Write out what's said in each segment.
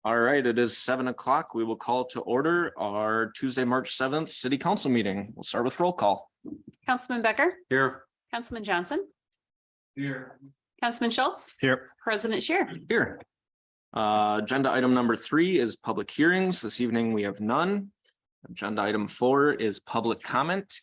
All right, it is 7 o'clock. We will call to order our Tuesday, March 7th city council meeting. We'll start with roll call. Councilman Becker. Here. Councilman Johnson. Here. Councilman Schultz. Here. President Scheer. Here. Agenda item number 3 is public hearings. This evening we have none. Agenda item 4 is public comment.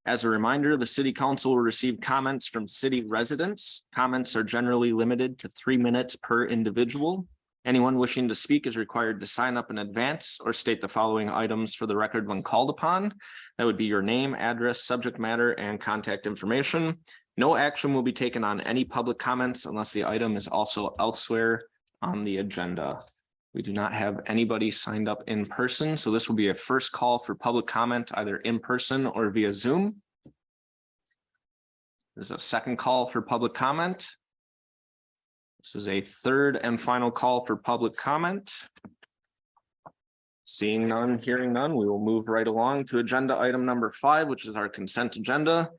As a reminder, the city council will receive comments from city residents. Comments are generally limited to 3 minutes per individual. Anyone wishing to speak is required to sign up in advance or state the following items for the record when called upon. That would be your name, address, subject matter, and contact information. No action will be taken on any public comments unless the item is also elsewhere on the agenda. We do not have anybody signed up in person, so this will be a first call for public comment, either in person or via Zoom. This is a second call for public comment. This is a third and final call for public comment. Seeing none, hearing none, we will move right along to agenda item number 5, which is our consent agenda.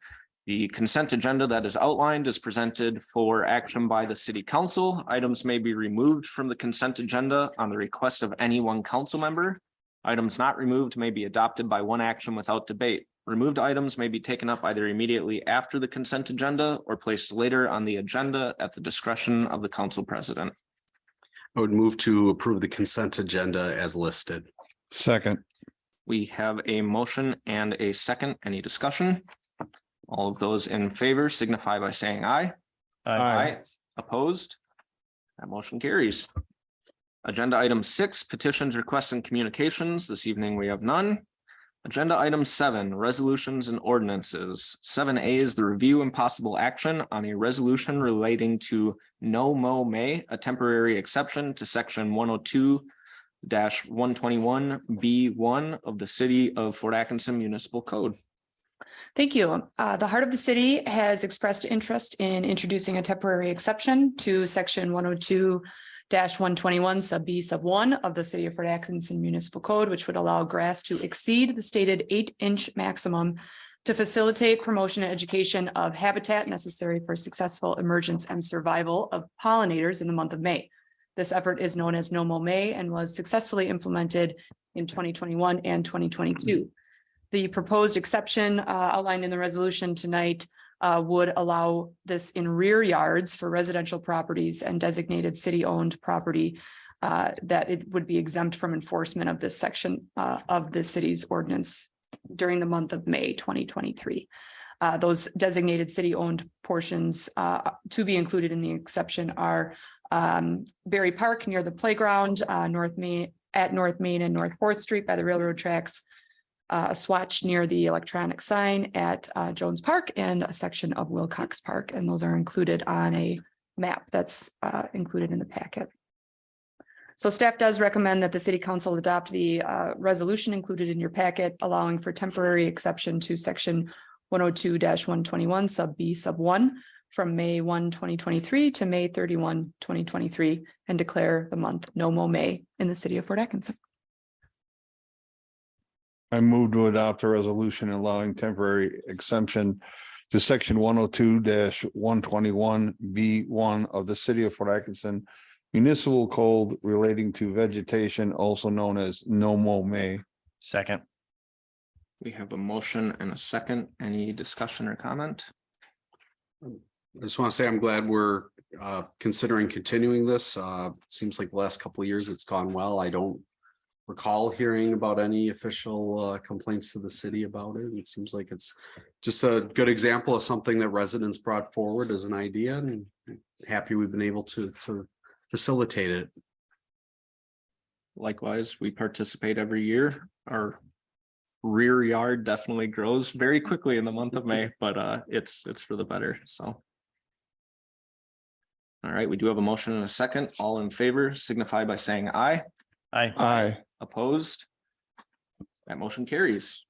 The consent agenda that is outlined is presented for action by the city council. Items may be removed from the consent agenda on the request of any one council member. Items not removed may be adopted by one action without debate. Removed items may be taken up either immediately after the consent agenda or placed later on the agenda at the discretion of the council president. I would move to approve the consent agenda as listed. Second. We have a motion and a second. Any discussion? All of those in favor signify by saying aye. Aye. Opposed? That motion carries. Agenda item 6, petitions, requests, and communications. This evening we have none. Agenda item 7, resolutions and ordinances. 7A is the review and possible action on a resolution relating to no mow may, a temporary exception to section 102-121B1 of the City of Fort Atkinson Municipal Code. Thank you. The Heart of the City has expressed interest in introducing a temporary exception to section 102-121 sub B sub 1 of the City of Fort Atkinson Municipal Code, which would allow grass to exceed the stated 8-inch maximum to facilitate promotion and education of habitat necessary for successful emergence and survival of pollinators in the month of May. This effort is known as No Mow May and was successfully implemented in 2021 and 2022. The proposed exception outlined in the resolution tonight would allow this in rear yards for residential properties and designated city-owned property that it would be exempt from enforcement of this section of the city's ordinance during the month of May 2023. Those designated city-owned portions to be included in the exception are Berry Park near the playground, North Main and North 4th Street by the railroad tracks, a swatch near the electronic sign at Jones Park, and a section of Wilcox Park. And those are included on a map that's included in the packet. So staff does recommend that the city council adopt the resolution included in your packet, allowing for temporary exception to section 102-121 sub B sub 1 from May 1, 2023 to May 31, 2023, and declare the month No Mow May in the City of Fort Atkinson. I move to adopt a resolution allowing temporary exemption to section 102-121B1 of the City of Fort Atkinson Municipal Code relating to vegetation, also known as No Mow May. Second. We have a motion and a second. Any discussion or comment? I just want to say I'm glad we're considering continuing this. Seems like the last couple of years it's gone well. I don't recall hearing about any official complaints to the city about it. It seems like it's just a good example of something that residents brought forward as an idea, and happy we've been able to facilitate it. Likewise, we participate every year. Our rear yard definitely grows very quickly in the month of May, but it's for the better. So all right, we do have a motion and a second. All in favor signify by saying aye. Aye. Aye. Opposed? That motion carries.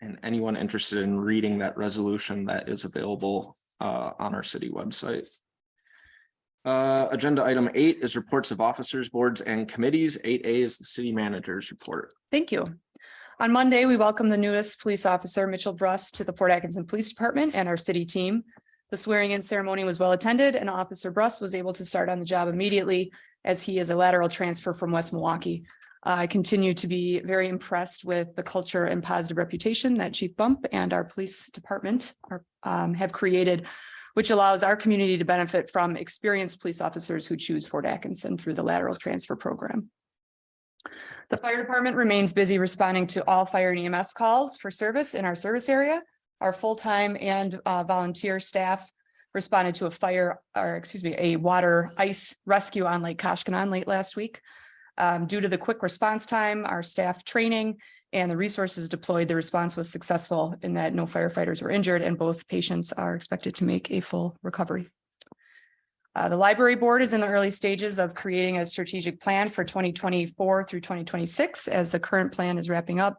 And anyone interested in reading that resolution, that is available on our city website. Agenda item 8 is reports of officers, boards, and committees. 8A is the city manager's report. Thank you. On Monday, we welcomed the newest police officer, Mitchell Bruss, to the Fort Atkinson Police Department and our city team. The swearing-in ceremony was well attended, and Officer Bruss was able to start on the job immediately as he is a lateral transfer from West Milwaukee. I continue to be very impressed with the culture and positive reputation that Chief Bump and our police department have created, which allows our community to benefit from experienced police officers who choose Fort Atkinson through the lateral transfer program. The fire department remains busy responding to all fire and EMS calls for service in our service area. Our full-time and volunteer staff responded to a water ice rescue on Lake Koshkonong late last week. Due to the quick response time, our staff training, and the resources deployed, the response was successful in that no firefighters were injured and both patients are expected to make a full recovery. The library board is in the early stages of creating a strategic plan for 2024 through 2026 as the current plan is wrapping up.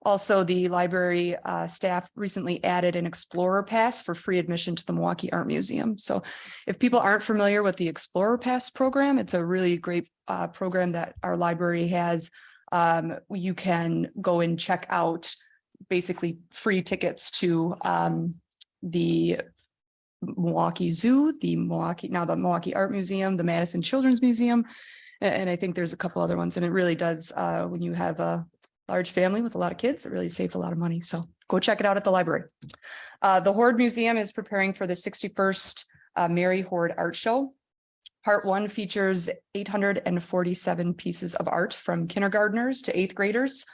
Also, the library staff recently added an Explorer Pass for free admission to the Milwaukee Art Museum. So if people aren't familiar with the Explorer Pass program, it's a really great program that our library has. You can go and check out basically free tickets to the Milwaukee Zoo, the Milwaukee Art Museum, the Madison Children's Museum, and I think there's a couple other ones. And it really does, when you have a large family with a lot of kids, it really saves a lot of money. So go check it out at the library. The Horde Museum is preparing for the 61st Mary Horde Art Show. Part 1 features 847 pieces of art from kindergartners to 8th graders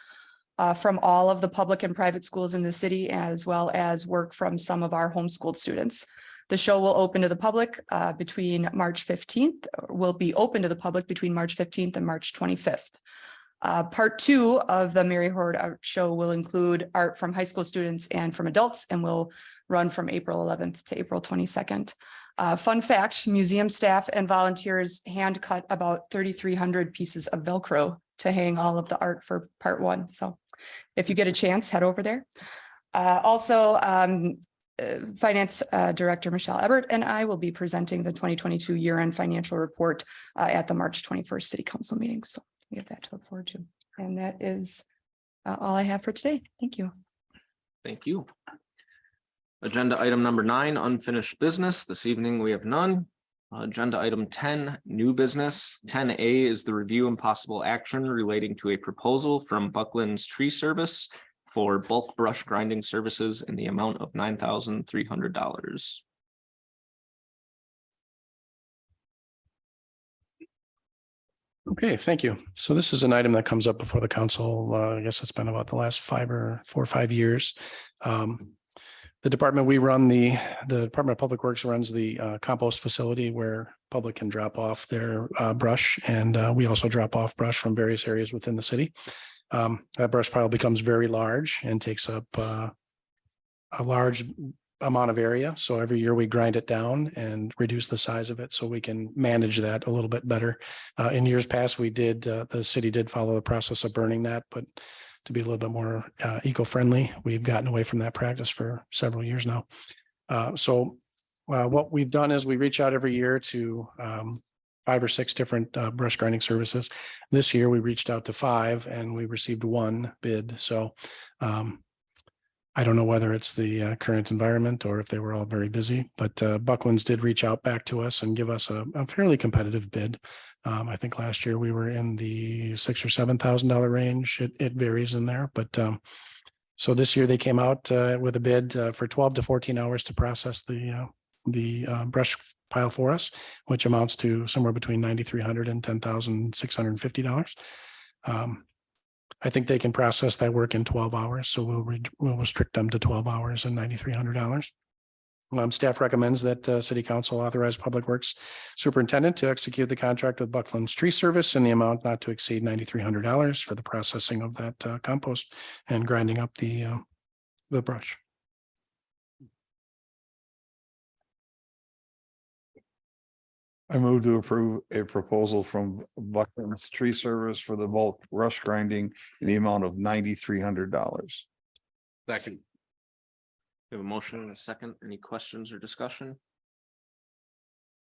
from all of the public and private schools in the city, as well as work from some of our homeschooled students. The show will open to the public between March 15th, will be open to the public between March 15th and March 25th. Part 2 of the Mary Horde Art Show will include art from high school students and from adults and will run from April 11th to April 22nd. Fun fact, museum staff and volunteers hand cut about 3,300 pieces of Velcro to hang all of the art for Part 1. So if you get a chance, head over there. Finance Director Michelle Ebert and I will be presenting the 2022 year-end financial report at the March 21st City Council meeting. So we have that to look forward to. And that is all I have for today. Thank you. Thank you. Agenda item number 9, unfinished business. This evening we have none. Agenda item 10, new business. 10A is the review and possible action relating to a proposal from Buckland's Tree Service for bulk brush grinding services in the amount of $9,300. Okay, thank you. So this is an item that comes up before the council. I guess it's been about the last 4 or 5 years. The department we run, the Department of Public Works runs the compost facility where public can drop off their brush, and we also drop off brush from various areas within the city. That brush pile becomes very large and takes up a large amount of area. So every year we grind it down and reduce the size of it so we can manage that a little bit better. In years past, the city did follow the process of burning that, but to be a little bit more eco-friendly, we've gotten away from that practice for several years now. What we've done is we reach out every year to 5 or 6 different brush grinding services. This year we reached out to 5 and we received 1 bid. So I don't know whether it's the current environment or if they were all very busy, but Buckland's did reach out back to us and give us a fairly competitive bid. I think last year we were in the $6,000 or $7,000 range. It varies in there, but so this year they came out with a bid for 12 to 14 hours to process the brush pile for us, which amounts to somewhere between $9,300 and $10,650. I think they can process that work in 12 hours. So we'll restrict them to 12 hours and $9,300. Staff recommends that City Council authorize Public Works Superintendent to execute the contract with Buckland's Tree Service in the amount not to exceed $9,300 for the processing of that compost and grinding up the brush. I move to approve a proposal from Buckland's Tree Service for the bulk brush grinding in the amount of $9,300. Second. We have a motion and a second. Any questions or discussion?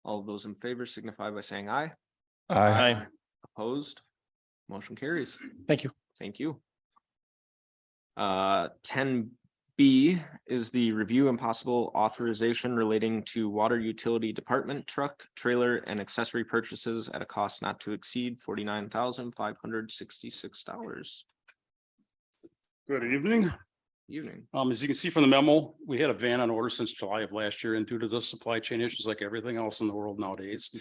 All of those in favor signify by saying aye. Aye. Opposed? Motion carries. Thank you. Thank you. 10B B is the review and possible authorization relating to water utility department truck, trailer, and accessory purchases at a cost not to exceed $49,566. Good evening. Evening. As you can see from the memo, we had a van on order since July of last year, and due to the supply chain issues like everything else in the world nowadays,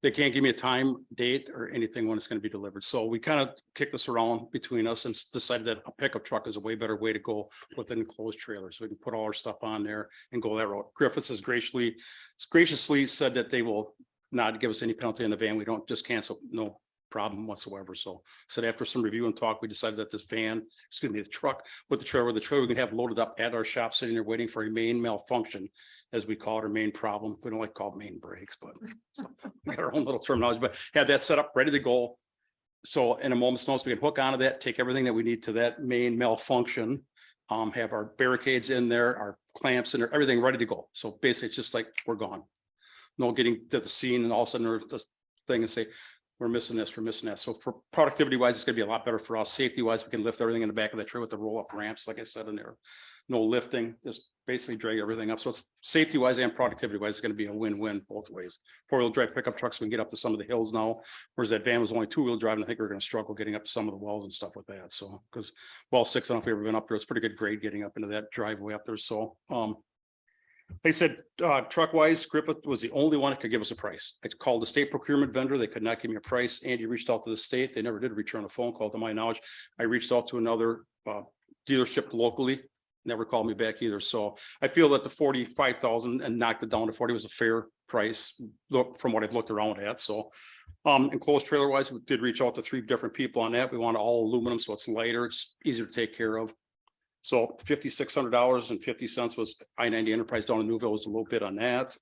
they can't give me a time, date, or anything when it's going to be delivered. So we kind of kicked this around between us and decided that a pickup truck is a way better way to go with an enclosed trailer. So we can put all our stuff on there and go that route. Griffiths has graciously said that they will not give us any penalty in the van. We don't just cancel, no problem whatsoever. So after some review and talk, we decided that this van, excuse me, the truck with the trailer we can have loaded up at our shop, sitting there waiting for a main malfunction, as we call it, our main problem. We don't like to call it main breaks, but we got our own little terminology, but have that set up, ready to go. So in a moment's notice, we can hook onto that, take everything that we need to that main malfunction, have our barricades in there, our clamps in there, everything ready to go. So basically it's just like, we're gone. No getting to the scene and all of a sudden there's this thing and say, we're missing this, we're missing that. So for productivity wise, it's gonna be a lot better for us. Safety wise, we can lift everything in the back of that trailer with the roll up ramps, like I said in there. No lifting, just basically drag everything up. So it's safety wise and productivity wise, it's gonna be a win-win both ways. Four-wheel drive pickup trucks, we can get up to some of the hills now, whereas that van was only two-wheel drive, and I think we're gonna struggle getting up to some of the walls and stuff with that. So, because well, 6, I don't know if we've ever been up there, it's pretty good grade getting up into that driveway up there. So, they said, truck wise, Griffith was the only one that could give us a price. I called the state procurement vendor. They could not give me a price. Andy reached out to the state. They never did return a phone call to my knowledge. I reached out to another dealership locally, never called me back either. So I feel that the 45,000 and knocked it down to 40 was a fair price. Look, from what I've looked around at. So enclosed trailer wise, we did reach out to 3 different people on that. We want all aluminum, so it's lighter, it's easier to take care of. So $5,600.50 was I-90 Enterprise down in Newville, was a little bit on that.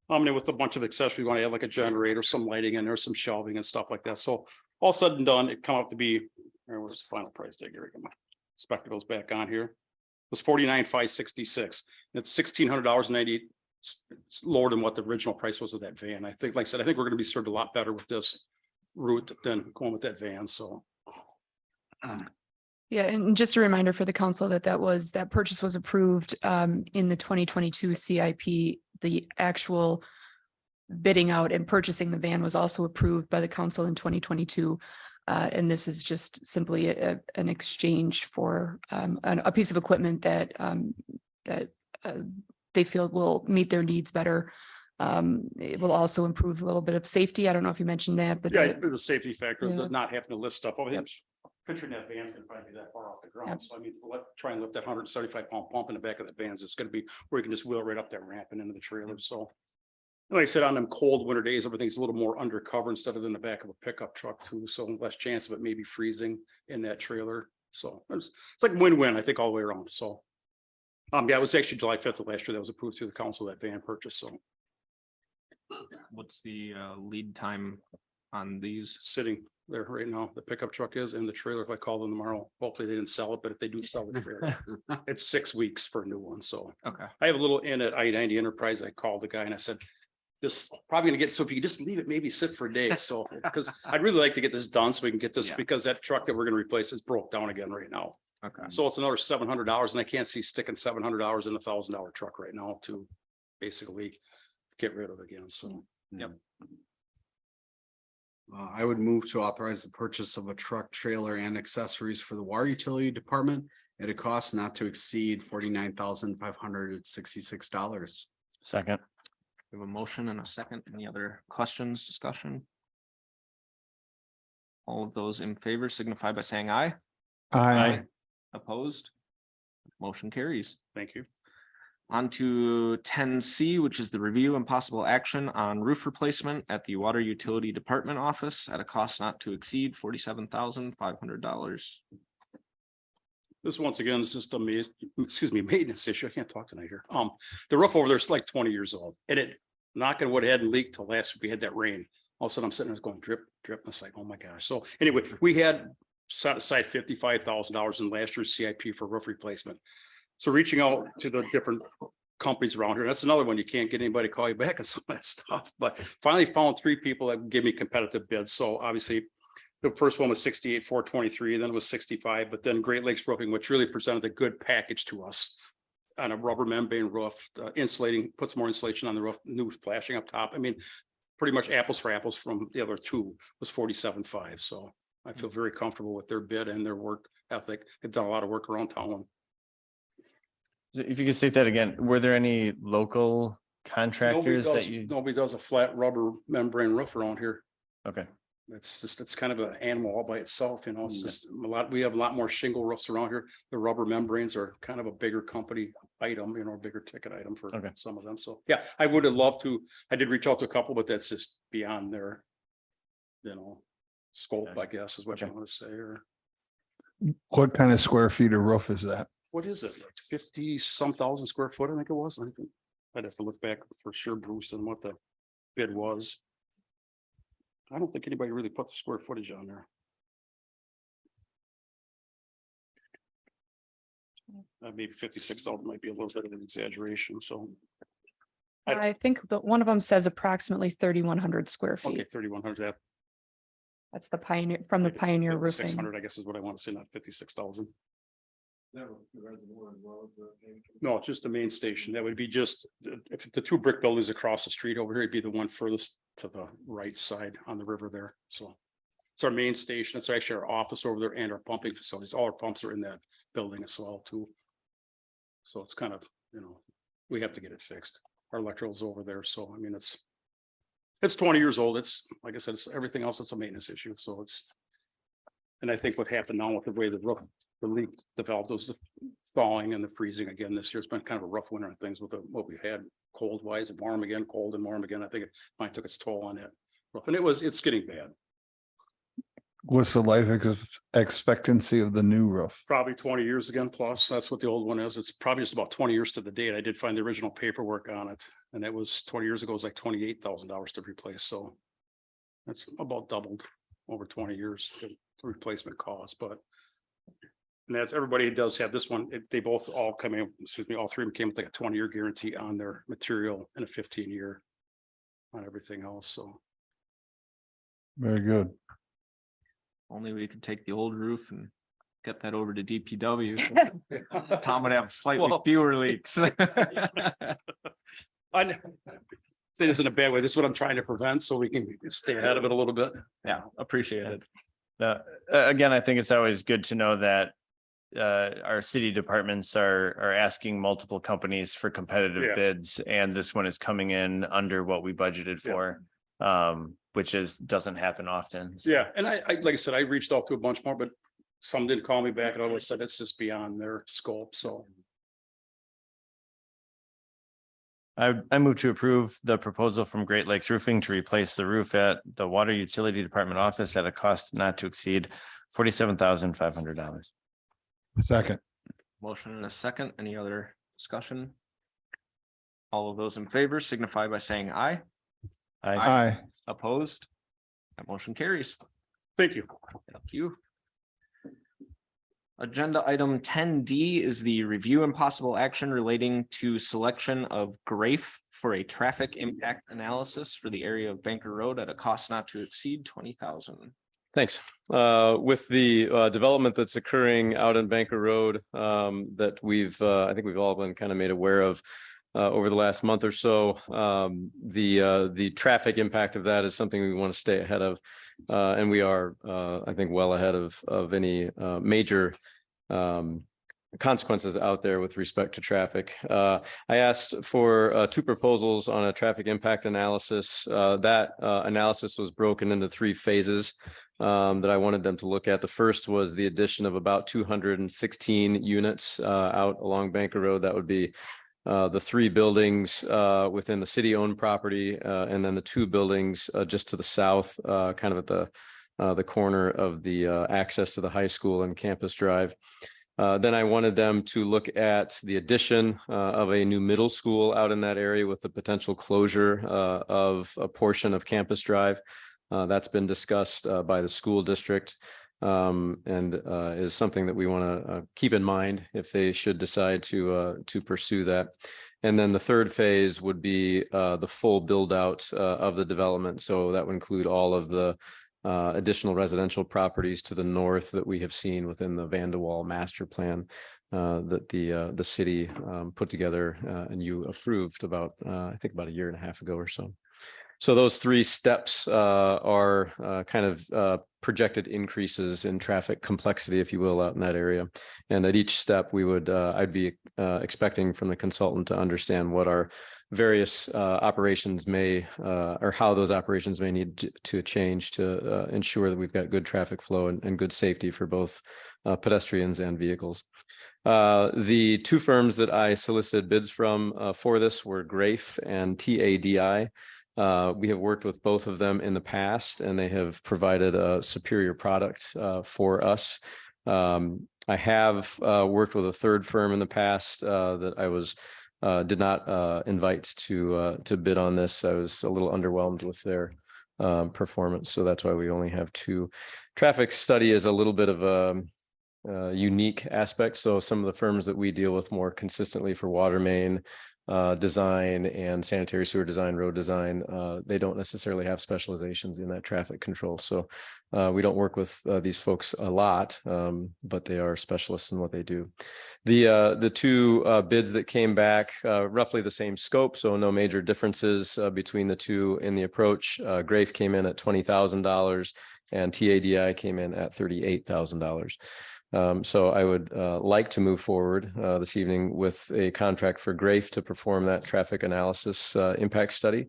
And with a bunch of accessories, we want to have like a generator, some lighting in there, some shelving and stuff like that. So all said and done, it come up to be, where was the final price tag? Here, get my spectacles back on here. It was $49,566. It's $1,600.98 lower than what the original price was of that van. I think, like I said, I think we're going to be served a lot better with this route than going with that van. So. Yeah, and just a reminder for the council that purchase was approved in the 2022 CIP. The actual bidding out and purchasing the van was also approved by the council in 2022. And this is just simply an exchange for a piece of equipment that they feel will meet their needs better. It will also improve a little bit of safety. I don't know if you mentioned that, but Yeah, the safety factor, Yeah. not having to lift stuff over Yep. him. Picturing that van's gonna probably be that far off the ground. Yep. So I mean, try and lift that 175-pound pump in the back of that van. It's gonna be where you can just wheel right up that ramp and into the trailer. So. Like I said, on them cold winter days, everything's a little more undercover instead of in the back of a pickup truck too. So less chance of it maybe freezing in that trailer. So it's like win-win, I think, all the way around. So. Yeah, it was actually July 5th of last year that was approved through the council, that van purchase. So What's the lead time on these? sitting there right now, the pickup truck is, and the trailer, if I call them tomorrow, hopefully they didn't sell it, but if they do sell the trailer, it's 6 weeks for a new one. So Okay. I have a little in at I-90 Enterprise. I called the guy and I said, this probably gonna get, so if you could just leave it, maybe sit for a day. So, because I'd really like to get this done so we can get this, Yeah. because that truck that we're gonna replace is broke down again right now. Okay. So it's another $700, and I can't see sticking $700 in a $1,000 truck right now to basically get rid of it again. So. Yep. I would move to authorize the purchase of a truck, trailer, and accessories for the water utility department at a cost not to exceed $49,566. Second. We have a motion and a second. Any other questions, discussion? All of those in favor signify by saying aye. Aye. Opposed? Motion carries. Thank you. On to 10C, which is the review and possible action on roof replacement at the Water Utility Department office at a cost not to exceed $47,500. This once again, this is the maintenance issue. I can't talk tonight here. The roof over there is like 20 years old, and it knocking wood hadn't leaked till last week. We had that rain. All of a sudden I'm sitting there going drip, drip. And it's like, oh my gosh. So anyway, we had set aside $55,000 in last year's CIP for roof replacement. So reaching out to the different companies around here, that's another one. You can't get anybody to call you back on some of that stuff, but finally found 3 people that give me competitive bids. So obviously The first one was 68,423, then it was 65, but then Great Lakes Roofing, which really presented a good package to us. On a rubber membrane roof, insulating, put some more insulation on the roof, new flashing up top. I mean, pretty much apples for apples from the other two was 47.5. So I feel very comfortable with their bid and their work ethic. They've done a lot of work around town. If you could state that again, were there any local contractors that you? Nobody does a flat rubber membrane roof around here. Okay, It's kind of an animal all by itself, you know, it's just a lot, we have a lot more shingle roofs around here. The rubber membranes are kind of a bigger company item, you know, a bigger ticket item for Okay. some of them. So, yeah, I would have loved to, I did reach out to a couple, but that's just beyond their, you know, scope, I guess, is what you Okay. want to say, or What kind of square feet of roof is that? what is it, like 50-some thousand square foot, I think it was. I'd have to look back for sure, Bruce, and what the bid was. I don't think anybody really put the square footage on there. Maybe 56,000 might be a little bit of an exaggeration, so. I think that one of them says approximately 3,100 square Okay, feet. 3,100. That's the Pioneer, from the Pioneer Roofing. 600, I guess is what I want to say, not 56,000. No, it's just the main station. That would be just, if the two brick buildings across the street over here, it'd be the one furthest to the right side on the river there. So it's our main station. It's actually our office over there and our pumping facilities. All our pumps are in that building as well too. So it's kind of, you know, we have to get it fixed. Our electrical's over there. So I mean, it's 20 years old. It's, like I said, it's everything else. It's a maintenance issue. So it's, and I think what happened now with the way the roof, the leak developed was the thawing and the freezing again this year. It's been kind of a rough winter and things with what we had cold wise and warm again, cold and warm again. I think it might took its toll on it. Roof. And it's getting bad. What's the life expectancy of the new roof? Probably 20 years again, plus that's what the old one is. It's probably just about 20 years to the date. I did find the original paperwork on it. And it was 20 years ago, it was like $28,000 to replace. So that's about doubled over 20 years, the replacement cost, but. And that's, everybody does have this one. They both all come in, excuse me, all three of them came with like a 20-year guarantee on their material and a 15-year on everything else. So. Very good. Only we could take the old roof and get that over to DPW. so Tom would have slightly Well- fewer leaks. I say this in a bad way. This is what I'm trying to prevent so we can stay ahead of it a little bit. Yeah, appreciate it. again, I think it's always good to know that our city departments are asking multiple companies for competitive Yeah. bids, and this one is coming in under what we budgeted for. Which doesn't happen often. So Yeah, and I, like I said, I reached out to a bunch more, but some didn't call me back and always said it's just beyond their scope, so. I move to approve the proposal from Great Lakes Roofing to replace the roof at the Water Utility Department office at a cost not to exceed $47,500. Second. Motion and a second. Any other discussion? All of those in favor signify by saying aye. Aye. Opposed? That motion carries. Thank you. Thank you. Agenda item 10D is the review and possible action relating to selection of Grafe for a traffic impact analysis for the area of Banker Road at a cost not to exceed 20,000. Thanks. With the development that's occurring out in Banker Road, that I think we've all been kind of made aware of over the last month or so. The traffic impact of that is something we want to stay ahead of. And we are, I think, well ahead of any major consequences out there with respect to traffic. I asked for 2 proposals on a traffic impact analysis. That analysis was broken into 3 phases that I wanted them to look at. The first was the addition of about 216 units out along Banker Road. That would be the 3 buildings within the city-owned property, and then the 2 buildings just to the south, kind of at the corner of the access to the high school and Campus Drive. Then I wanted them to look at the addition of a new middle school out in that area with the potential closure of a portion of Campus Drive. That's been discussed by the school district. And is something that we want to keep in mind if they should decide to pursue that. And then the third phase would be the full build out of the development. So that would include all of the additional residential properties to the north that we have seen within the Van de Waal master plan that the city put together and you approved about, I think about a year and a half ago or so. So those three steps are kind of projected increases in traffic complexity, if you will, out in that area. And at each step, we would I'd be expecting from the consultant to understand what our various operations may or how those operations may need to change to ensure that we've got good traffic flow and good safety for both pedestrians and vehicles. The two firms that I solicited bids from for this were Grafe and TADI. We have worked with both of them in the past, and they have provided a superior product for us. I have worked with a third firm in the past that I was did not invite to bid on this. I was a little underwhelmed with their performance, so that's why we only have two. Traffic study is a little bit of a unique aspect. So some of the firms that we deal with more consistently for water main design and sanitary sewer design, road design, they don't necessarily have specializations in that traffic control. So we don't work with these folks a lot, but they are specialists in what they do. The two bids that came back, roughly the same scope, so no major differences between the two in the approach. Grafe came in at $20,000 and TADI came in at $38,000. So I would like to move forward this evening with a contract for Grafe to perform that traffic analysis impact study.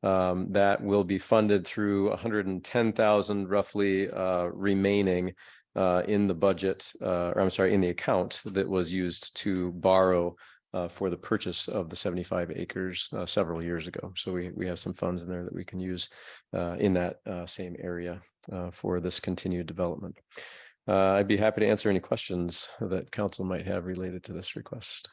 That will be funded through $110,000 roughly remaining in the budget, or I'm sorry, in the account that was used to borrow for the purchase of the 75 acres several years ago. So we have some funds in there that we can use in that same area for this continued development. I'd be happy to answer any questions that council might have related to this request.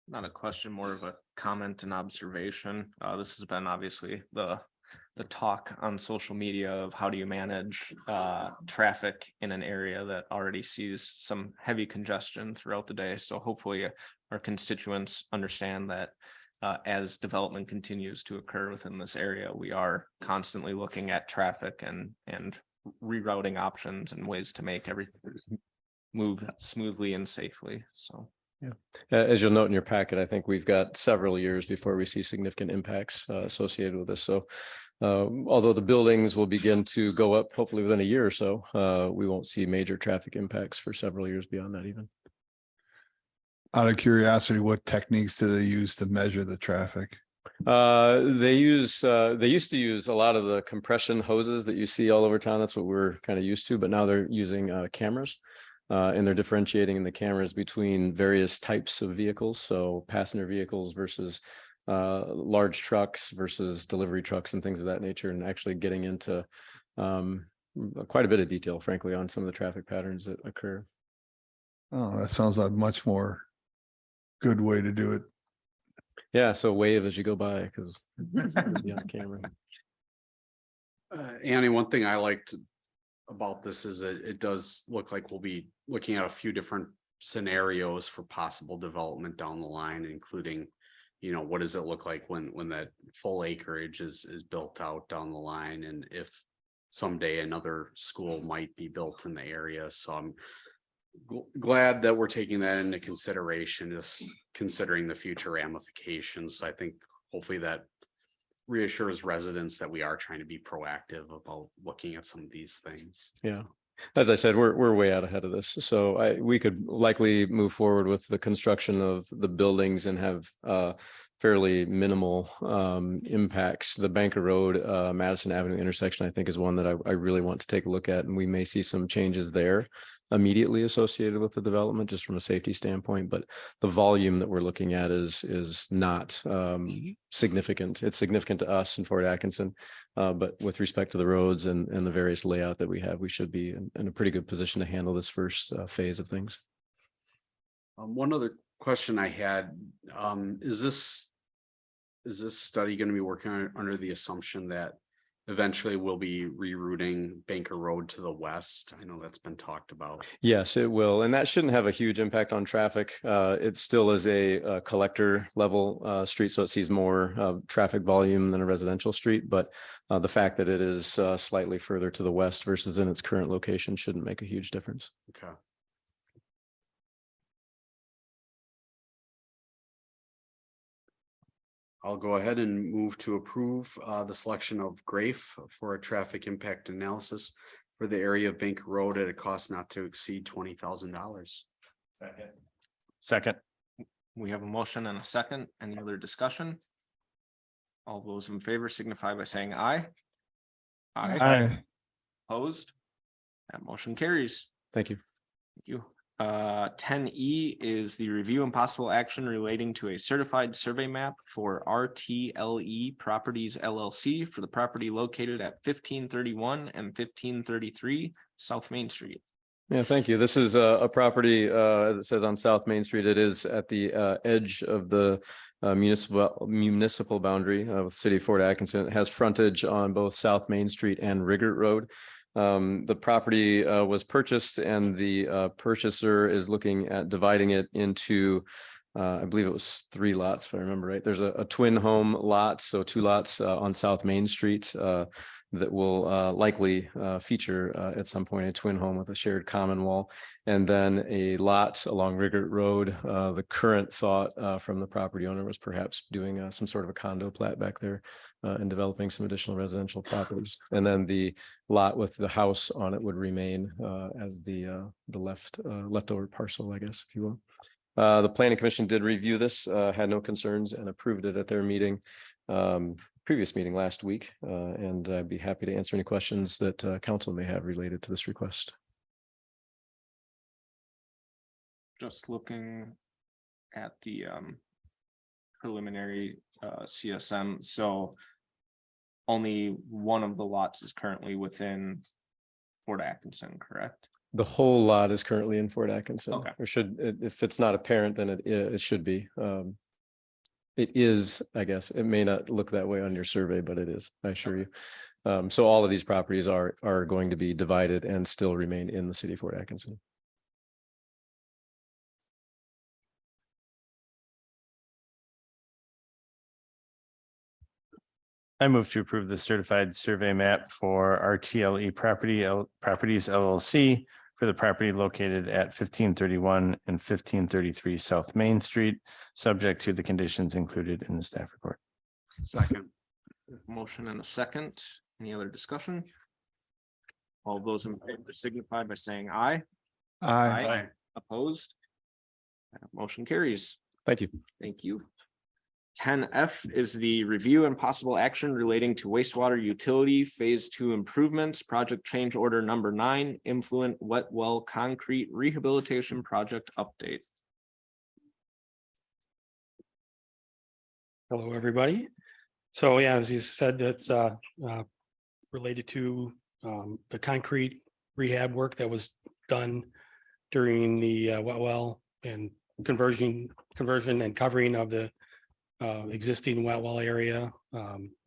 Not a question, more of a comment and observation. This has been obviously the talk on social media of how do you manage traffic in an area that already sees some heavy congestion throughout the day. So hopefully our constituents understand that as development continues to occur within this area, we are constantly looking at traffic and rerouting options and ways to make everything move smoothly and safely. So. Yeah, as you'll note in your packet, I think we've got several years before we see significant impacts associated with this. So although the buildings will begin to go up, hopefully within a year or so, we won't see major traffic impacts for several years beyond that even. Out of curiosity, what techniques do they use to measure the traffic? They used to use a lot of the compression hoses that you see all over town. That's what we're kind of used to, but now they're using cameras. And they're differentiating in the cameras between various types of vehicles. So passenger vehicles versus large trucks versus delivery trucks and things of that nature, and actually getting into quite a bit of detail, frankly, on some of the traffic patterns that occur. Oh, that sounds like much more good way to do it. Yeah, so wave as you go by because be on camera. Annie, one thing I liked about this is that it does look like we'll be looking at a few different scenarios for possible development down the line, including, you know, what does it look like when that full acreage is built out down the line, and if someday another school might be built in the area. So I'm glad that we're taking that into consideration, just considering the future ramifications. I think hopefully that reassures residents that we are trying to be proactive about looking at some of these things. Yeah. As I said, we're way out ahead of this. So we could likely move forward with the construction of the buildings and have fairly minimal impacts. The Banker Road, Madison Avenue intersection, I think, is one that I really want to take a look at, and we may see some changes there immediately associated with the development, just from a safety standpoint. But the volume that we're looking at is not significant. It's significant to us in Fort Atkinson, but with respect to the roads and the various layout that we have, we should be in a pretty good position to handle this first phase of things. One other question I had, is this study going to be working under the assumption that eventually we'll be rerouting Banker Road to the west. I know that's been talked about. Yes, it will. And that shouldn't have a huge impact on traffic. It still is a collector level street, so it sees more traffic volume than a residential street. But the fact that it is slightly further to the west versus in its current location shouldn't make a huge difference. Okay. I'll go ahead and move to approve the selection of Grafe for a traffic impact analysis for the area of Banker Road at a cost not to exceed $20,000. Second. We have a motion and a second. Any other discussion? All those in favor signify by saying aye. Aye. Opposed? That motion carries. Thank you. Thank you. 10E is the review and possible action relating to a certified survey map for RTLE Properties LLC for the property located at 1531 and 1533 South Main Street. Yeah, thank you. This is a property that says on South Main Street. It is at the edge of the municipal boundary with the city of Fort Atkinson. It has frontage on both South Main Street and Riggert Road. The property was purchased and the purchaser is looking at dividing it into I believe it was 3 lots, if I remember right. There's a twin home lot, so 2 lots on South Main Street that will likely feature at some point a twin home with a shared common wall. And then a lot along Riggert Road. The current thought from the property owner was perhaps doing some sort of a condo plat back there and developing some additional residential properties. And then the lot with the house on it would remain as the leftover parcel, I guess, if you will. The planning commission did review this, had no concerns and approved it at their meeting, previous meeting last week. And I'd be happy to answer any questions that council may have related to this request. Just looking at the preliminary CSM, so only one of the lots is currently within Fort Atkinson, correct? The whole lot is currently in Fort Atkinson. Okay. Or should, if it's not apparent, then it should be. It is, I guess. It may not look that way on your survey, but it is, I assure you. So all of these properties are going to be divided and still remain in the city of Fort Atkinson. I move to approve the certified survey map for RTLE Properties LLC for the property located at 1531 and 1533 South Main Street, subject to the conditions included in the staff report. Second. Motion and a second. Any other discussion? All those in favor signify by saying aye. Aye. Opposed? That motion carries. Thank you. Thank you. 10F is the review and possible action relating to wastewater utility phase 2 improvements, project change order number 9, influent wet well concrete rehabilitation project update. Hello, everybody. So yeah, as you said, that's related to the concrete rehab work that was done during the wet well and conversion and covering of the existing wet well area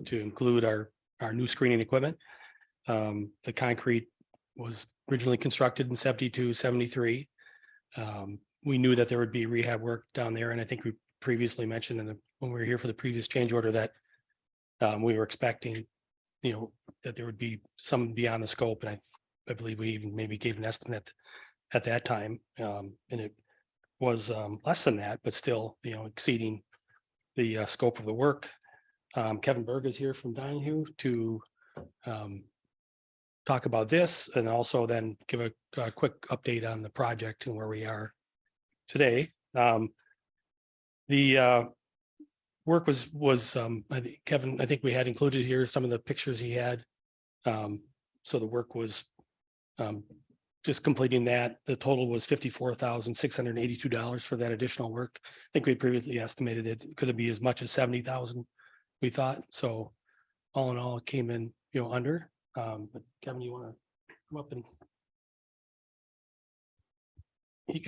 to include our new screening equipment. The concrete was originally constructed in 72, 73. We knew that there would be rehab work down there, and I think we previously mentioned when we were here for the previous change order that we were expecting, that there would be some beyond the scope, and I believe we even maybe gave an estimate at that time, and it was less than that, but still, exceeding the scope of the work. Kevin Berg is here from Donahue to talk about this and also then give a quick update on the project and where we are today. The work was I think Kevin, I think we had included here some of the pictures he had. So the work was just completing that. The total was $54,682 for that additional work. I think we previously estimated it could be as much as 70,000, we thought. So all in all, it came in, under. But Kevin, you want to come up and he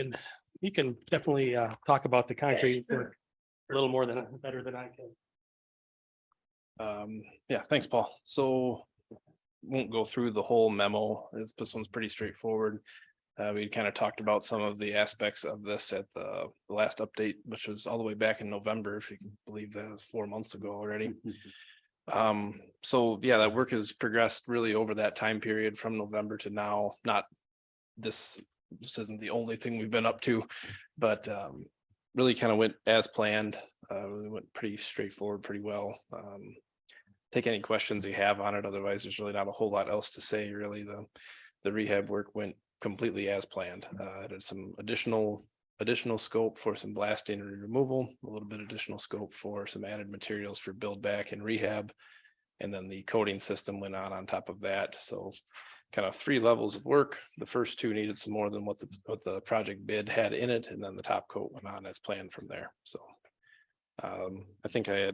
can definitely talk about the concrete work a little more better than I can. Yeah, thanks, Paul. So won't go through the whole memo. This one's pretty straightforward. We kind of talked about some of the aspects of this at the last update, which was all the way back in November, if you can believe that, was 4 months ago already. So yeah, that work has progressed really over that time period from November to now. Not this isn't the only thing we've been up to, but really kind of went as planned. Really went pretty straightforward, pretty well. Take any questions you have on it. Otherwise, there's really not a whole lot else to say. Really, the rehab work went completely as planned. Did some additional scope for some blasting and removal, a little bit additional scope for some added materials for build back and rehab. And then the coating system went on top of that. So kind of 3 levels of work. The first 2 needed some more than what the project bid had in it. And then the top coat went on as planned from there. So I think I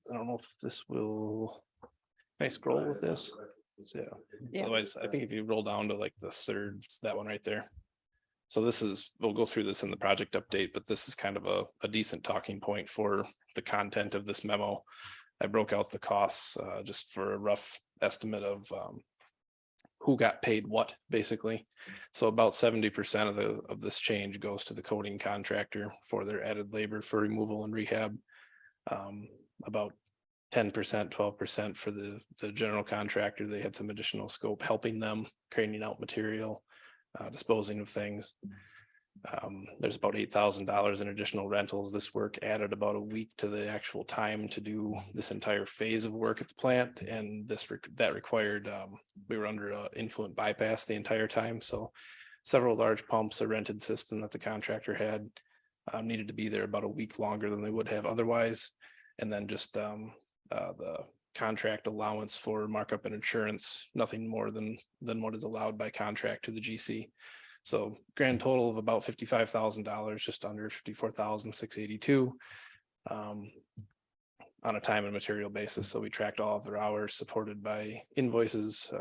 don't know if this will, can I scroll with this? So, Yeah. Otherwise, I think if you roll down to like the third, it's that one right there. So this is, we'll go through this in the project update, but this is kind of a decent talking point for the content of this memo. I broke out the costs just for a rough estimate of who got paid what, basically. So about 70% of this change goes to the coating contractor for their added labor for removal and rehab. About 10%, 12% for the general contractor. They had some additional scope helping them, craning out material, disposing of things. There's about $8,000 in additional rentals. This work added about a week to the actual time to do this entire phase of work at the plant. And that required, we were under an influent bypass the entire time. So several large pumps, a rented system that the contractor had needed to be there about a week longer than they would have otherwise. And then just the contract allowance for markup and insurance, nothing more than what is allowed by contract to the GC. So grand total of about $55,000, just under 54,682 on a time and material basis. So we tracked all of their hours, supported by invoices,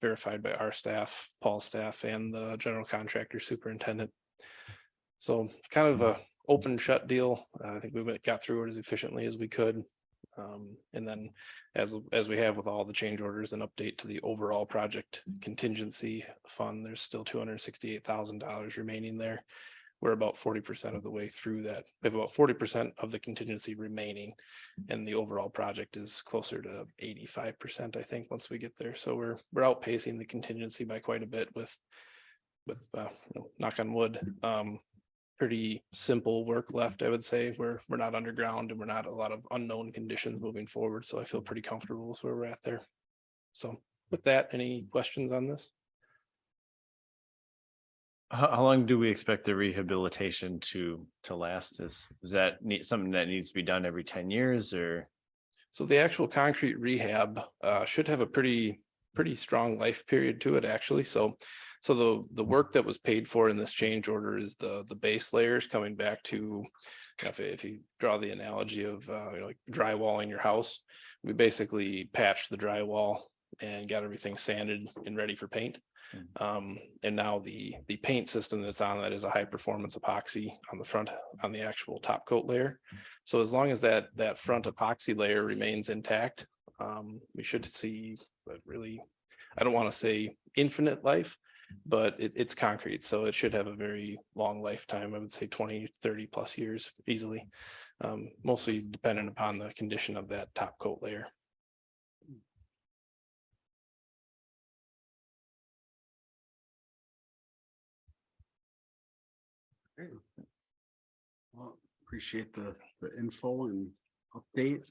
verified by our staff, Paul's staff, and the general contractor superintendent. So kind of a open shut deal. I think we got through it as efficiently as we could. And then as we have with all the change orders, an update to the overall project contingency fund, there's still $268,000 remaining there. We're about 40% of the way through that. We have about 40% of the contingency remaining, and the overall project is closer to 85%, I think, once we get there. So we're outpacing the contingency by quite a bit with knock on wood. Pretty simple work left, I would say. We're not underground and we're not a lot of unknown conditions moving forward. So I feel pretty comfortable with where we're at there. So with that, any questions on this? How long do we expect the rehabilitation to last? Is that something that needs to be done every 10 years or? So the actual concrete rehab should have a pretty strong life period to it, actually. So the work that was paid for in this change order is the base layers coming back to, if you draw the analogy of like drywalling your house, we basically patched the drywall and got everything sanded and ready for paint. And now the paint system that's on that is a high performance epoxy on the front, on the actual top coat layer. So as long as that front epoxy layer remains intact, we should see, but really, I don't want to say infinite life, but it's concrete. So it should have a very long lifetime. I would say 20, 30 plus years easily, mostly dependent upon the condition of that top coat layer. Well, appreciate the info and update.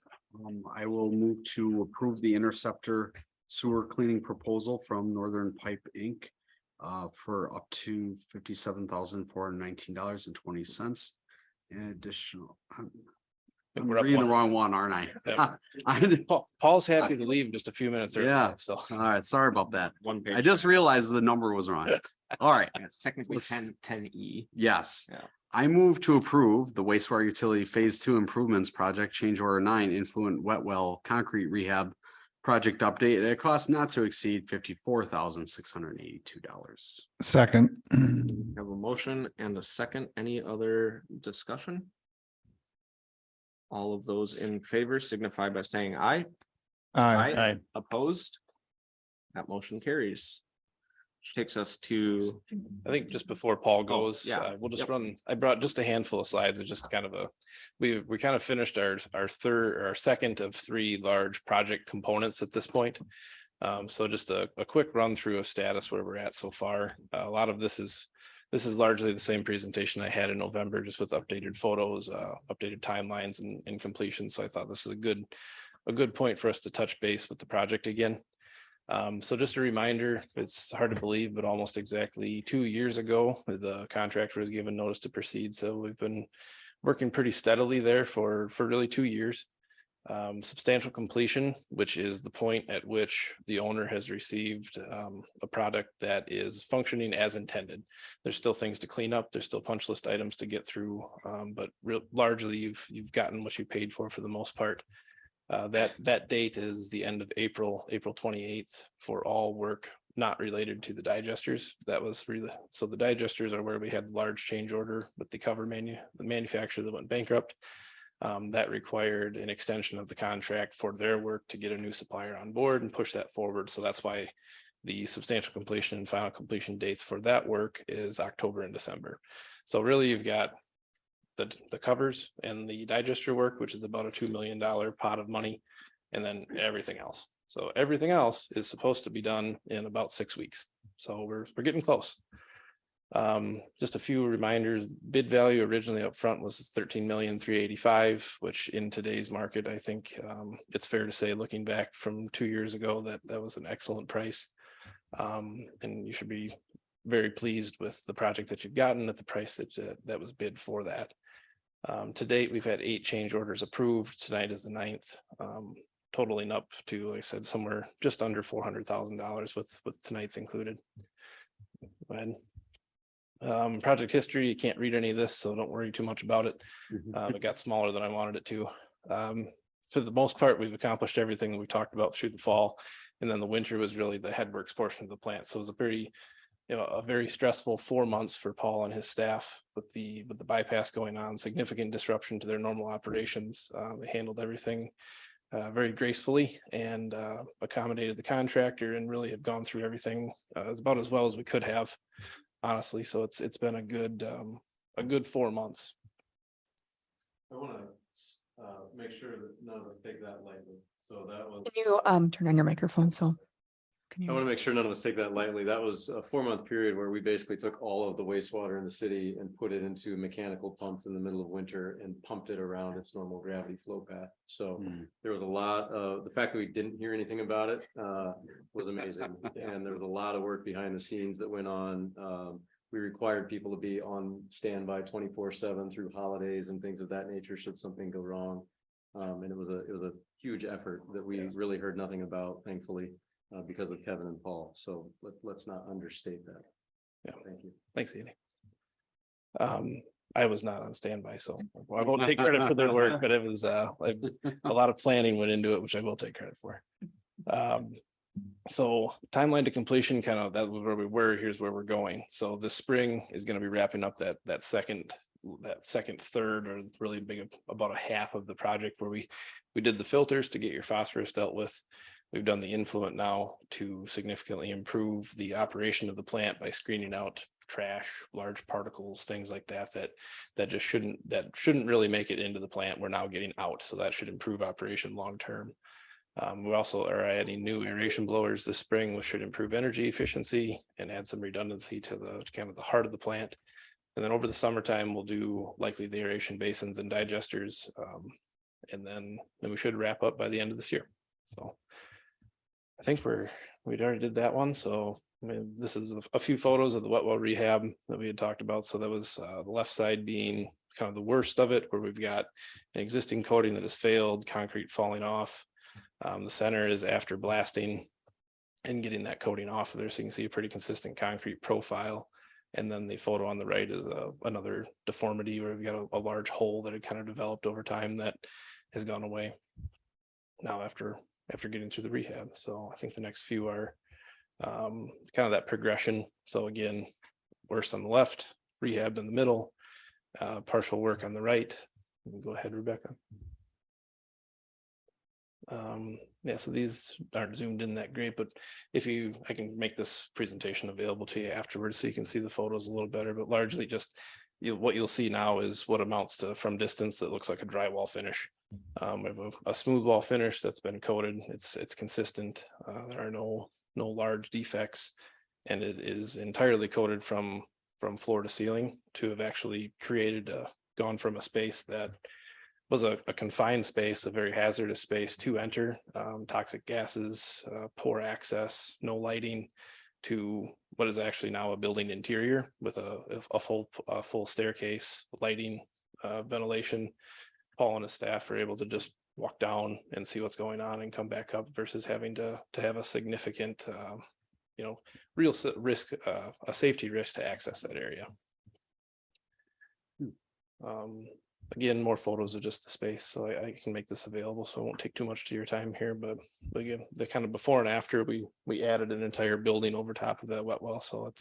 I will move to approve the interceptor sewer cleaning proposal from Northern Pipe Inc. For up to $57,419.20. In additional, I'm We're up reading the one. wrong one, aren't I? Yep. Paul's happy to leave just a few minutes early. Yeah. So All right, sorry about that. One page. I just realized the number was wrong. All right. It's technically Let's- 10E. Yes. Yeah. I move to approve the wastewater utility phase 2 improvements project change order 9 influent wet well concrete rehab project update at a cost not to exceed $54,682. Second. Have a motion and a second. Any other discussion? All of those in favor signify by saying aye. Aye. Aye. Opposed? That motion carries. Which takes us to, I think just before Paul goes, yeah. we'll just Yep. run, I brought just a handful of slides. It's just kind of we kind of finished our second of 3 large project components at this point. So just a quick run through of status where we're at so far. A lot of this is largely the same presentation I had in November, just with updated photos, updated timelines and completion. So I thought this is a good point for us to touch base with the project again. So just a reminder, it's hard to believe, but almost exactly 2 years ago, the contractor was given notice to proceed. So we've been working pretty steadily there for really 2 years. Substantial completion, which is the point at which the owner has received a product that is functioning as intended. There's still things to clean up. There's still punch list items to get through, but largely you've gotten what you paid for the most part. That date is the end of April 28th for all work not related to the digesters. That was really, so the digesters are where we had the large change order with the the manufacturer that went bankrupt. That required an extension of the contract for their work to get a new supplier on board and push that forward. So that's why the substantial completion and final completion dates for that work is October and December. So really you've got the covers and the digester work, which is about a $2 million pot of money, and then everything else. So everything else is supposed to be done in about 6 weeks. So we're getting close. Just a few reminders. Bid value originally up front was 13,385,000, which in today's market, I think it's fair to say, looking back from 2 years ago, that was an excellent price. And you should be very pleased with the project that you've gotten at the price that was bid for that. To date, we've had 8 change orders approved. Tonight is the 9th, totaling up to, like I said, somewhere just under $400,000 with tonight's included. Go ahead. Project history, you can't read any of this, so don't worry too much about it. It got smaller than I wanted it to. For the most part, we've accomplished everything that we talked about through the fall. And then the winter was really the headworks portion of the plant. So it was a very stressful 4 months for Paul and his staff with the bypass going on, significant disruption to their normal operations. They handled everything very gracefully and accommodated the contractor, and really have gone through everything about as well as we could have, honestly. So it's been a good 4 months. I want to make sure that none of us take that lightly. So that was. Can you turn on your microphone? So can I want you? to make sure none of us take that lightly. That was a 4-month period where we basically took all of the wastewater in the city and put it into mechanical pumps in the middle of winter and pumped it around its normal gravity flow path. So there was a lot of, the fact that we didn't hear anything about it was amazing. And there was a lot of work behind the scenes that went on. We required people to be on standby 24/7 through holidays and things of that nature should something go wrong. And it was a huge effort that we really heard nothing about, thankfully. Because of Kevin and Paul. So let's not understate that. Yeah. Thank you. Thanks, Andy. I was not on standby, so I won't take credit for their work, but it was a lot of planning went into it, which I will take credit for. So timeline to completion, kind of that was where we were. Here's where we're going. So this spring is going to be wrapping up that second third, or really big, about a half of the project, where we did the filters to get your phosphorus dealt with. We've done the influent now to significantly improve the operation of the plant by screening out trash, large particles, things like that just shouldn't really make it into the plant. We're now getting out, so that should improve operation long term. We also are adding new aeration blowers this spring, which should improve energy efficiency and add some redundancy to the kind of the heart of the plant. And then over the summertime, we'll do likely the aeration basins and digesters, and then we should wrap up by the end of this year. So I think we'd already did that one. So I mean, this is a few photos of the wet well rehab that we had talked about. So that was the left side being kind of the worst of it, where we've got an existing coating that has failed, concrete falling off. The center is after blasting and getting that coating off of there. So you can see a pretty consistent concrete profile. And then the photo on the right is another deformity where we've got a large hole that had kind of developed over time that has gone away now after getting through the rehab. So I think the next few are kind of that progression. So again, worst on the left, rehab in the middle, partial work on the right. Go ahead, Rebecca. Yeah, so these aren't zoomed in that great, but if you, I can make this presentation available to you afterwards so you can see the photos a little better, but largely just what you'll see now is what amounts to from distance that looks like a drywall finish. We have a smooth wall finish that's been coated. It's consistent. There are no large defects, and it is entirely coated from floor to ceiling to have actually gone from a space that was a confined space, a very hazardous space to enter, toxic gases, poor access, no lighting, to what is actually now a building interior with a full staircase, lighting, ventilation. Paul and his staff are able to just walk down and see what's going on and come back up versus having to have a significant, real risk, a safety risk to access that area. Again, more photos of just the space, so I can make this available, so it won't take too much to your time here, but again, the kind of before and after, we added an entire building over top of that wet well, so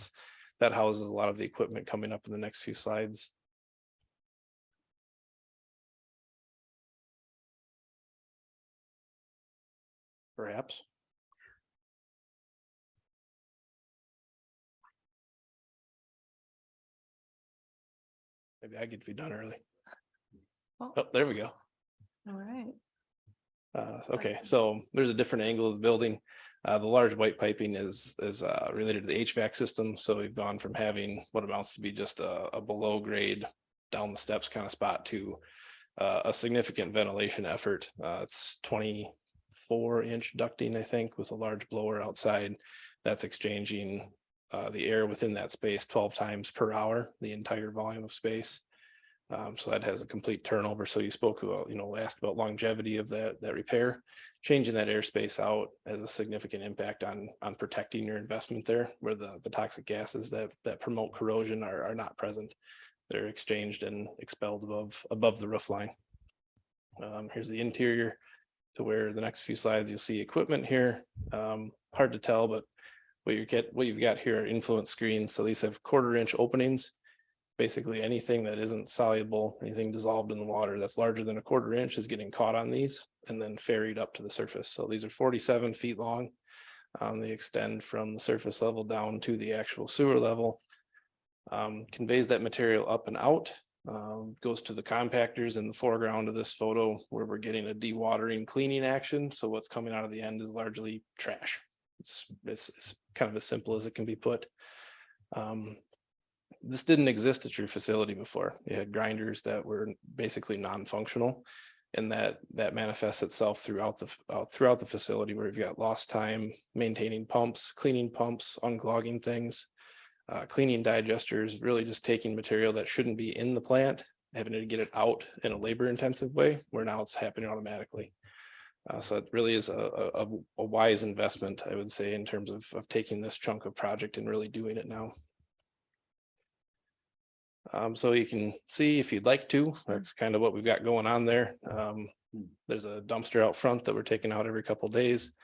that houses a lot of the equipment coming up in the next few slides. Perhaps. Maybe I get to be done early. Oh, there we go. All right. Okay, so there's a different angle of the building. The large white piping is related to the HVAC system. So we've gone from having what amounts to be just a below grade down the steps kind of spot to a significant ventilation effort. It's 24-inch ducting, I think, with a large blower outside that's exchanging the air within that space 12 times per hour, the entire volume of space. So that has a complete turnover. So you spoke about, asked about longevity of that repair. Changing that airspace out has a significant impact on protecting your investment there, where the toxic gases that promote corrosion are not present. They're exchanged and expelled above the roof line. Here's the interior, to where the next few slides you'll see equipment here. Hard to tell, but what you've got here are influence screens. So these have 1/4-inch openings. Basically anything that isn't soluble, anything dissolved in the water that's larger than 1/4 inch is getting caught on these and then ferried up to the surface. So these are 47 feet long. They extend from the surface level down to the actual sewer level. Conveys that material up and out. Goes to the compactors in the foreground of this photo, where we're getting a dewatering cleaning action. So what's coming out of the end is largely trash. It's kind of as simple as it can be put. This didn't exist at your facility before. You had grinders that were basically non-functional, and that manifests itself throughout the facility, where you've got lost time maintaining pumps, cleaning pumps, unclogging things, cleaning digesters, really just taking material that shouldn't be in the plant, having to get it out in a labor-intensive way, where now it's happening automatically. So it really is a wise investment, I would say, in terms of taking this chunk of project and really doing it now. So you can see, if you'd like to, that's kind of what we've got going on there. There's a dumpster out front that we're taking out every couple of days.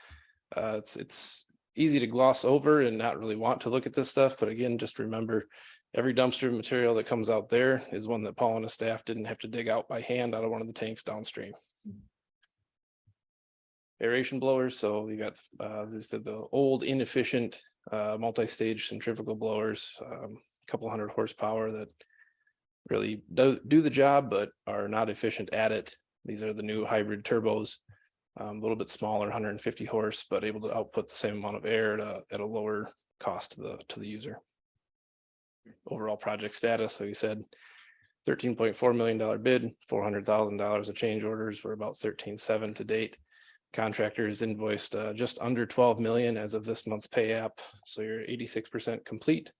It's easy to gloss over and not really want to look at this stuff. But again, just remember, every dumpster material that comes out there is one that Paul and his staff didn't have to dig out by hand out of one of the tanks downstream. Aeration blowers. So you got these are the old inefficient multi-stage centrifugal blowers, a couple hundred horsepower that really do the job, but are not efficient at it. These are the new hybrid turbos, a little bit smaller, 150 horse, but able to output the same amount of air at a lower cost to the user. Overall project status, so you said $13.4 million bid, $400,000 of change orders. We're about 13.7 to date. Contractors invoiced just under 12 million as of this month's pay app. So you're 86% complete.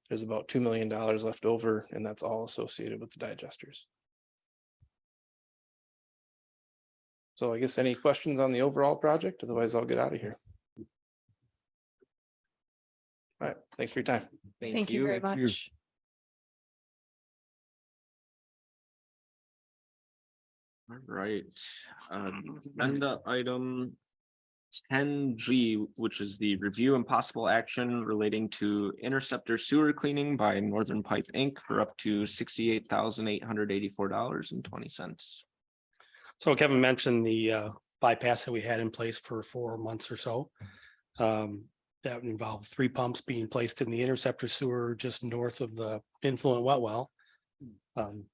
There's about $2 million left over, and that's all associated with the digesters. So I guess any questions on the overall project? Otherwise, I'll get out of here. All right, thanks for your time. Thank you very much. All right, agenda item 10G, which is the review and possible action relating to interceptor sewer cleaning by Northern Pipe Inc. for up to $68,884.20. So Kevin mentioned the bypass that we had in place for 4 months or so. That involved 3 pumps being placed in the interceptor sewer just north of the influent wet well.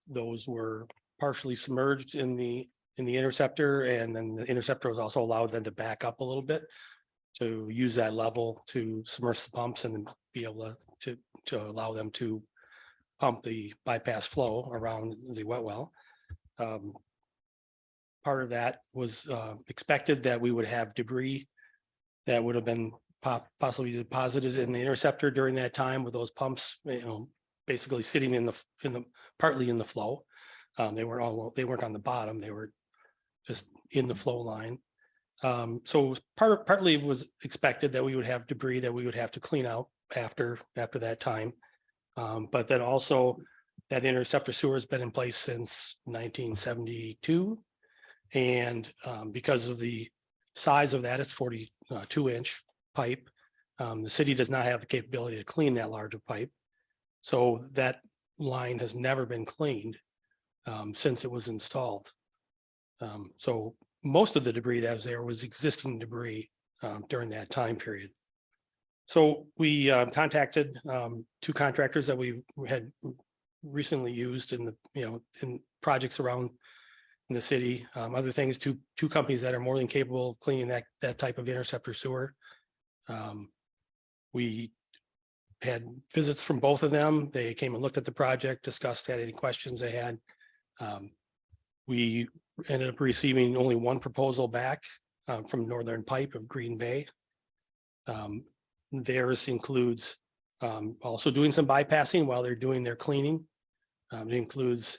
Those were partially submerged in the interceptor, and then the interceptor was also allowed then to back up a little bit to use that level to submerge the pumps and be able to allow them to pump the bypass flow around the wet well. Part of that was expected that we would have debris that would have been possibly deposited in the interceptor during that time with those pumps, basically sitting in the partly in the flow. They weren't on the bottom, they were just in the flow line. So partly it was expected that we would have debris that we would have to clean out after that time. But then also that interceptor sewer has been in place since 1972. And because of the size of that, it's 42-inch pipe. The city does not have the capability to clean that large of pipe. So that line has never been cleaned since it was installed. So most of the debris that was there was existing debris during that time period. So we contacted 2 contractors that we had recently used in in projects around in the city. Other things, two companies that are more than capable of cleaning that type of interceptor sewer. We had visits from both of them. They came and looked at the project, discussed, had any questions they had. We ended up receiving only 1 proposal back from Northern Pipe of Green Bay. Theirs includes also doing some bypassing while they're doing their cleaning. It includes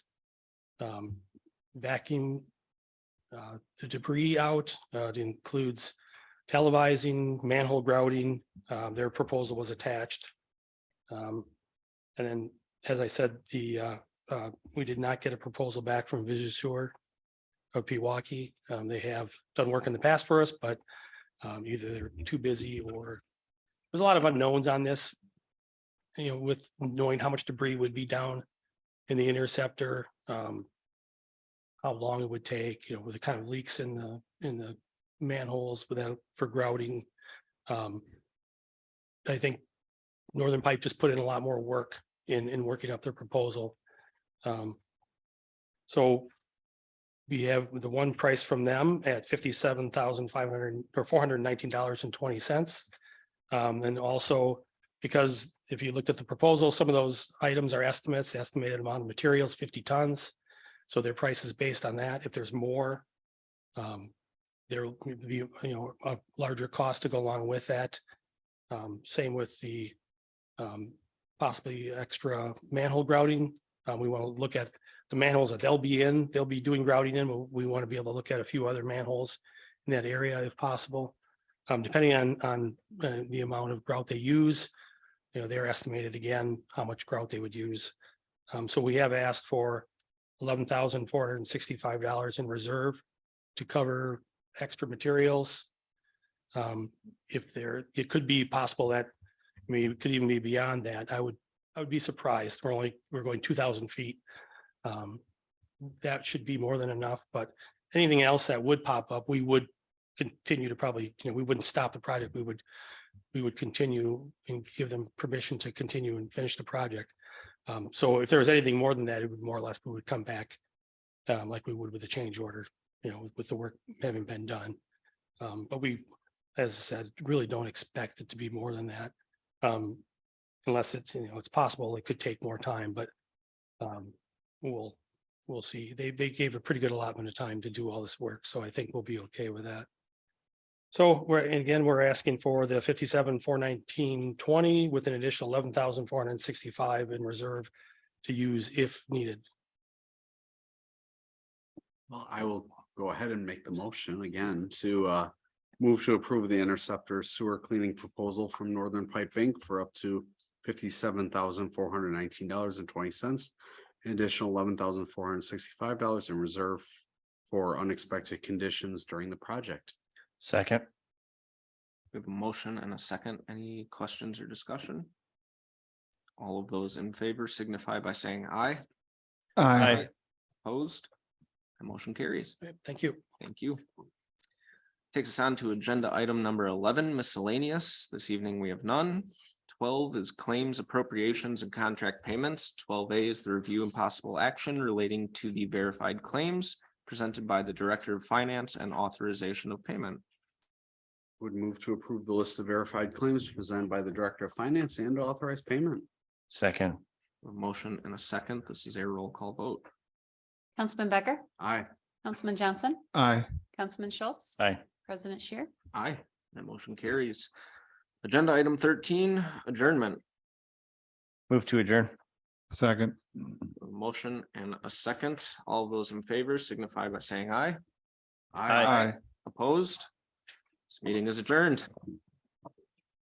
vacuum the debris out. It includes televising, manhole grouting. Their proposal was attached. And then, as I said, we did not get a proposal back from Vision Sewer of Pewaukee. They have done work in the past for us, but either they're too busy or there's a lot of unknowns on this. With knowing how much debris would be down in the interceptor, how long it would take, with the kind of leaks in the manholes for grouting. I think Northern Pipe just put in a lot more work in working up their proposal. So we have the one price from them at $57,500 or $419.20. And also, because if you looked at the proposal, some of those items are estimates. The estimated amount of materials, 50 tons. So their price is based on that. If there's more, there will be a larger cost to go along with that. Same with the possibly extra manhole grouting. We want to look at the manholes that they'll be doing grouting in, but we want to be able to look at a few other manholes in that area if possible. Depending on the amount of grout they use, they're estimated again how much grout they would use. So we have asked for $11,465 in reserve to cover extra materials. It could be possible that, it could even be beyond that. I would be surprised. We're going 2,000 feet. That should be more than enough, but anything else that would pop up, we would continue to probably, we wouldn't stop the project. We would continue and give them permission to continue and finish the project. So if there was anything more than that, it would more or less, we would come back like we would with a change order, with the work having been done. But we, as I said, really don't expect it to be more than that. Unless it's, it's possible it could take more time, but we'll see. They gave a pretty good allotment of time to do all this work. So I think we'll be okay with that. So we're asking for the $57,419.20 with an additional $11,465 in reserve to use if needed. Well, I will go ahead and make the motion again to move to approve the interceptor sewer cleaning proposal from Northern Pipe Inc. for up to $57,419.20. An additional $11,465 in reserve for unexpected conditions during the project. Second. We have a motion and a second. Any questions or discussion? All of those in favor signify by saying aye. Aye. Opposed? The motion carries. Thank you. Thank you. Takes us on to agenda item number 11, miscellaneous. This evening we have none. 12 is claims appropriations and contract payments. 12A is the review and possible action relating to the verified claims presented by the Director of Finance and authorization of payment. Would move to approve the list of verified claims presented by the Director of Finance and authorize payment. Second. A motion and a second. This is a roll call vote. Councilman Becker, Aye. Councilman Johnson, Aye. Councilman Schultz, Aye. President Shear. Aye, that motion carries. Agenda item 13, adjournment. Move to adjourn. Second. A motion and a second. All those in favor signify by saying aye. Aye. Opposed? This meeting is adjourned.